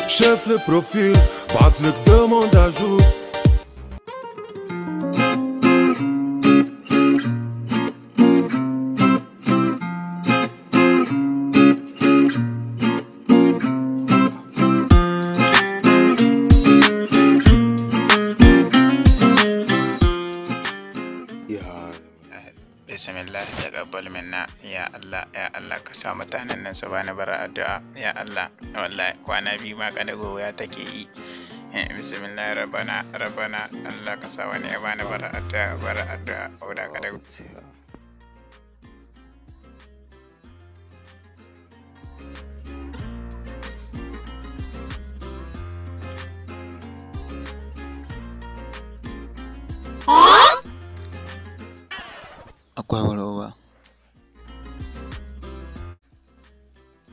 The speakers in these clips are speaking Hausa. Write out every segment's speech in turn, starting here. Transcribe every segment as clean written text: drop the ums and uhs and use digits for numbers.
Chef le profil, بعتلك demande à jour. Bismillah taqabbal minna ya Allah ka sa mutanen nan su bani bara addu'a ya Allah wallahi kwana biyu ma kada goya take yi bismillah rabbana Allah ka sa wani ya bani bara addu'a oda kada akwai wani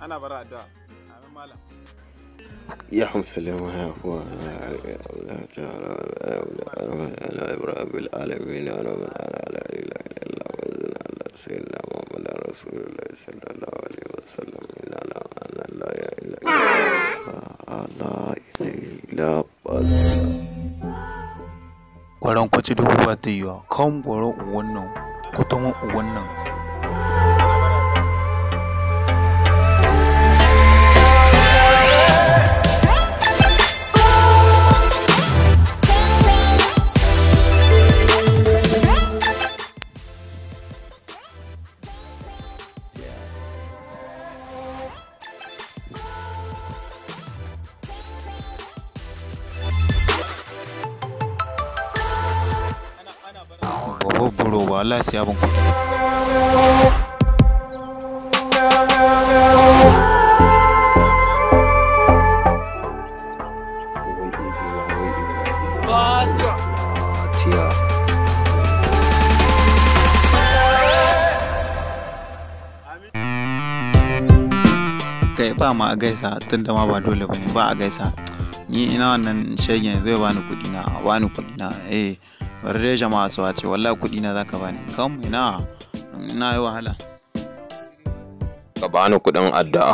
ana bara addu'a amin malam يا سلامة يا أخوان يا الله تعالى على إبراهيم العالمين أنا من أنا لا إله إلا الله وزنا على سيدنا محمد رسول الله صلى الله عليه وسلم إن أنا لا إله إلا الله kwaran kwaci da ba ta yi wa kan kwaran wannan kutan wannan bro wallahi sai abin kuɗi kai ba ma a gaisa tunda ma ba dole bane ba a gaisa ni ina wannan shegen zai bani kuɗi na bari dai jama'a su wace wallahi kuɗi na zaka bani kam ina yi wahala ka bani kuɗin addu'a